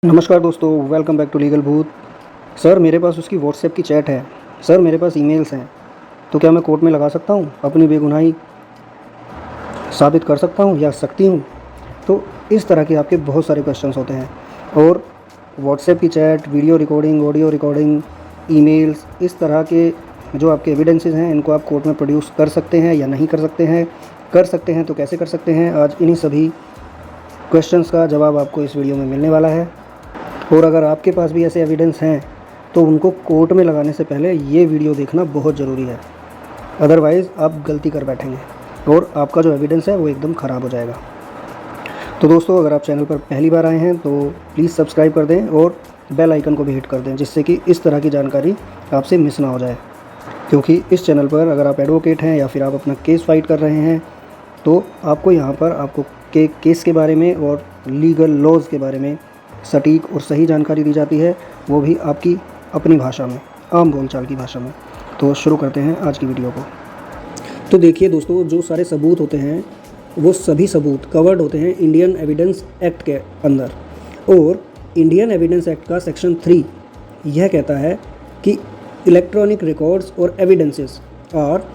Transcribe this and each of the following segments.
नमस्कार दोस्तों, welcome back to legal भूत। सर मेरे पास उसकी व्हाट्सएप की चैट है। सर मेरे पास ईमेल्स हैं। तो क्या मैं कोर्ट में लगा सकता हूँ? अपनी बेगुनाही साबित कर सकता हूँ या सकती हूँ? तो इस तरह के आपके बहुत सारे क्वेश्चंस होते हैं। और व्हाट्सएप की chat, video recording, audio recording, emails, इस तरह के जो आपके एविडेंसेस हैं, इनको आप कोर्ट में प्रोड्यूस कर सकते हैं या नहीं कर सकते हैं? कर सकते हैं तो कैसे कर सकते हैं? आज इन्हीं सभी क्वेश्चंस का जवाब आपको इस वीडियो में मिलने वाला है। और अगर आपके पास भी ऐसे एविडेंस हैं तो उनको कोर्ट में लगाने से पहले ये वीडियो देखना बहुत ज़रूरी है। अदरवाइज़ आप गलती कर बैठेंगे और आपका जो एविडेंस है वो एकदम ख़राब हो जाएगा। तो दोस्तों, अगर आप चैनल पर पहली बार आए हैं तो प्लीज़ सब्सक्राइब कर दें और बेल आइकन को भी हिट कर दें, जिससे कि इस तरह की जानकारी आपसे मिस ना हो जाए। क्योंकि इस चैनल पर अगर आप एडवोकेट हैं या फिर आप अपना केस फाइट कर रहे हैं तो आपको यहाँ पर आपको केस के बारे में और लीगल लॉज़ के बारे में सटीक और सही जानकारी दी जाती है, वो भी आपकी अपनी भाषा में, आम बोलचाल की भाषा में। तो शुरू करते हैं आज की वीडियो को। तो देखिए दोस्तों, जो सारे सबूत होते हैं वो सभी सबूत कवर्ड होते हैं इंडियन एविडेंस एक्ट के अंदर। और इंडियन एविडेंस एक्ट का सेक्शन 3 यह कहता है कि इलेक्ट्रॉनिक रिकॉर्ड्स और evidences are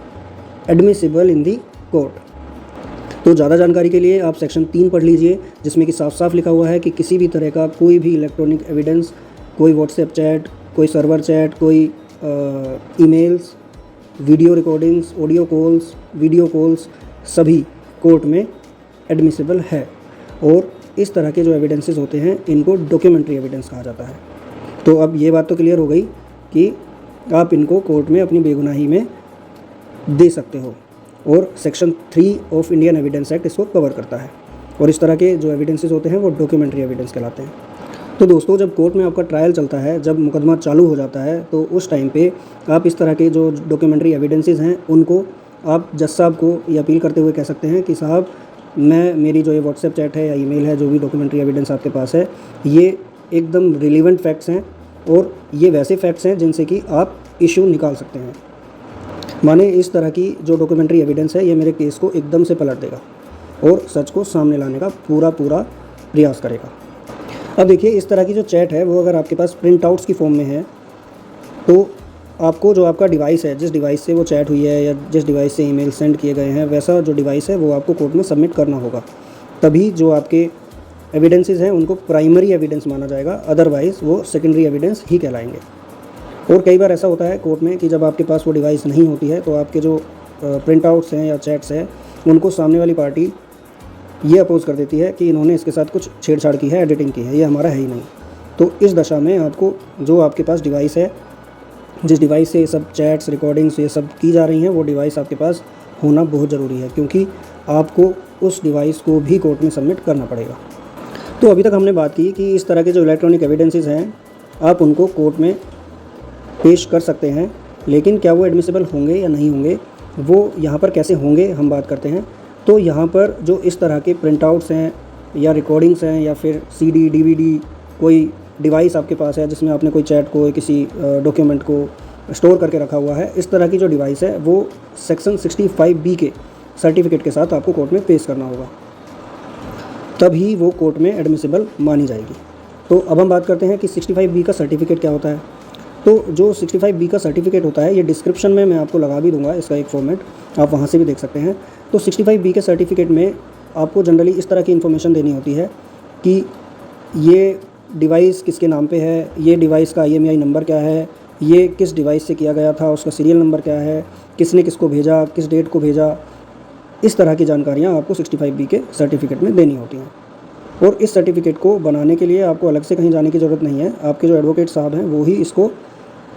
admissible in the court. तो ज़्यादा जानकारी के लिए आप सेक्शन 3 पढ़ लीजिए, जिसमें कि साफ साफ लिखा हुआ है कि किसी भी तरह का कोई भी इलेक्ट्रॉनिक एविडेंस, कोई व्हाट्सएप चैट, कोई सर्वर चैट, कोई emails, video recordings, audio calls, video calls, सभी कोर्ट में एडमिसिबल है। और इस तरह के जो एविडेंसेस होते हैं इनको डॉक्यूमेंट्री एविडेंस कहा जाता है। तो अब ये बात तो क्लियर हो गई कि आप इनको कोर्ट में अपनी बेगुनाही में दे सकते हो, और section 3 of Indian evidence act इसको कवर करता है। और इस तरह के जो एविडेंसेस होते हैं वो डॉक्यूमेंट्री एविडेंस कहलाते हैं। तो दोस्तों, जब कोर्ट में आपका ट्रायल चलता है, जब मुकदमा चालू हो जाता है, तो उस टाइम पे आप इस तरह के जो डॉक्यूमेंट्री एविडेंसेस हैं उनको आप जज साहब को ये अपील करते हुए कह सकते हैं कि साहब, मेरी जो ये व्हाट्सएप चैट है या ईमेल है, जो भी डॉक्यूमेंट्री एविडेंस आपके पास है, ये एकदम रिलीवेंट फैक्ट्स हैं और ये वैसे फैक्ट्स हैं जिनसे कि आप इशू निकाल सकते हैं। माने इस तरह की जो डॉक्यूमेंट्री एविडेंस है ये मेरे केस को एकदम से पलट देगा और सच को सामने लाने का पूरा प्रयास करेगा। अब देखिए, इस तरह की जो चैट है वो अगर आपके पास प्रिंट आउट्स की फॉर्म में है तो आपको जो आपका डिवाइस है, जिस डिवाइस से वो चैट हुई है या जिस डिवाइस से ईमेल सेंड किए गए हैं, वैसा जो डिवाइस है वो आपको कोर्ट में सबमिट करना होगा। तभी जो आपके एविडेंसेस हैं उनको प्राइमरी एविडेंस माना जाएगा, अदरवाइज़ वो सेकेंडरी एविडेंस ही कहलाएंगे। और कई बार ऐसा होता है कोर्ट में कि जब आपके पास वो डिवाइस नहीं होती है तो आपके जो प्रिंट आउट्स हैं या चैट्स हैं उनको सामने वाली पार्टी ये अपोज कर देती है कि इन्होंने इसके साथ कुछ छेड़छाड़ की है, एडिटिंग की है, ये हमारा है ही नहीं। तो इस दशा में आपको जो आपके पास डिवाइस है, जिस डिवाइस से ये सब चैट्स, रिकॉर्डिंग्स ये सब की जा रही हैं, वो डिवाइस आपके पास होना बहुत ज़रूरी है, क्योंकि आपको उस डिवाइस को भी कोर्ट में सबमिट करना पड़ेगा। तो अभी तक हमने बात की कि इस तरह के जो इलेक्ट्रॉनिक एविडेंसेस हैं आप उनको कोर्ट में पेश कर सकते हैं, लेकिन क्या वो एडमिसिबल होंगे या नहीं होंगे, वो यहाँ पर कैसे होंगे हम बात करते हैं। तो यहाँ पर जो इस तरह के प्रिंट आउट्स हैं या रिकॉर्डिंग्स हैं या फिर CD, DVD, कोई डिवाइस आपके पास है जिसमें आपने कोई चैट को, किसी डॉक्यूमेंट को स्टोर करके रखा हुआ है, इस तरह की जो डिवाइस है वो सेक्शन 65B के सर्टिफिकेट के साथ आपको कोर्ट में पेश करना होगा, तभी वो कोर्ट में एडमिसिबल मानी जाएगी। तो अब हम बात करते हैं कि 65B का सर्टिफिकेट क्या होता है। तो जो 65B का सर्टिफिकेट होता है, ये डिस्क्रिप्शन में मैं आपको लगा भी दूंगा इसका एक फॉर्मेट, आप वहाँ से भी देख सकते हैं। तो 65B के सर्टिफिकेट में आपको जनरली इस तरह की इन्फॉर्मेशन देनी होती है कि ये डिवाइस किसके नाम पे है, ये डिवाइस का IMEI नंबर क्या है, ये किस डिवाइस से किया गया था, उसका सीरियल नंबर क्या है, किसने किसको भेजा, किस डेट को भेजा, इस तरह की जानकारियाँ आपको 65B के सर्टिफिकेट में देनी होती हैं। और इस सर्टिफिकेट को बनाने के लिए आपको अलग से कहीं जाने की ज़रूरत नहीं है, आपके जो एडवोकेट साहब हैं वो ही इसको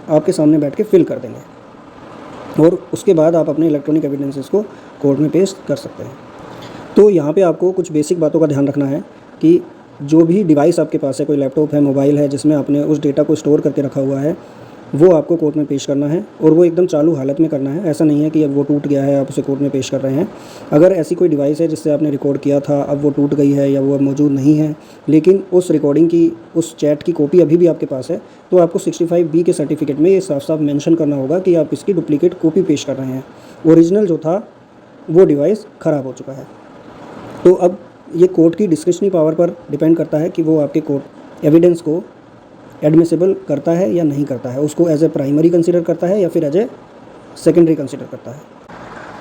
आपके सामने बैठ के फिल कर देंगे और उसके बाद आप अपने इलेक्ट्रॉनिक एविडेंसेस को कोर्ट में पेश कर सकते हैं। तो यहाँ पे आपको कुछ बेसिक बातों का ध्यान रखना है कि जो भी डिवाइस आपके पास है, कोई लैपटॉप है, मोबाइल है, जिसमें आपने उस डेटा को स्टोर करके रखा हुआ है, वो आपको कोर्ट में पेश करना है और वो एकदम चालू हालत में करना है। ऐसा नहीं है कि अब वो टूट गया है आप उसे कोर्ट में पेश कर रहे हैं। अगर ऐसी कोई डिवाइस है जिससे आपने रिकॉर्ड किया था, अब वो टूट गई है या वो अब मौजूद नहीं है, लेकिन उस रिकॉर्डिंग की, उस चैट की कॉपी अभी भी आपके पास है, तो आपको 65B के सर्टिफिकेट में ये साफ साफ मेंशन करना होगा कि आप इसकी डुप्लीकेट कॉपी पेश कर रहे हैं। ओरिजिनल जो था वो डिवाइस ख़राब हो चुका है। तो अब ये कोर्ट की डिस्क्रिशनरी पावर पर डिपेंड करता है कि वो आपके कोर्ट एविडेंस को एडमिसिबल करता है या नहीं करता है, उसको एज ए प्राइमरी कंसिडर करता है या फिर एज ए सेकेंडरी कंसिडर करता है।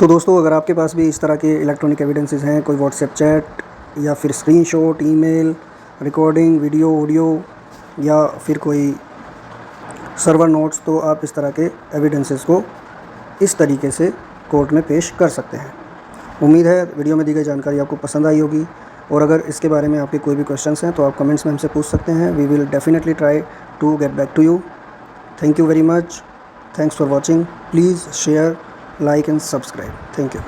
तो दोस्तों, अगर आपके पास भी इस तरह के इलेक्ट्रॉनिक एविडेंसेस हैं, कोई व्हाट्सएप चैट या फिर screenshot, email, recording, video, audio या फिर कोई सर्वर नोट्स, तो आप इस तरह के एविडेंसेस को इस तरीके से कोर्ट में पेश कर सकते हैं। उम्मीद है वीडियो में दी गई जानकारी आपको पसंद आई होगी, और अगर इसके बारे में आपके कोई भी क्वेश्चंस हैं तो आप कमेंट्स में हमसे पूछ सकते हैं। We will definitely try to get back to you. Thank you very much. Thanks for watching. Please share, like and subscribe. Thank you.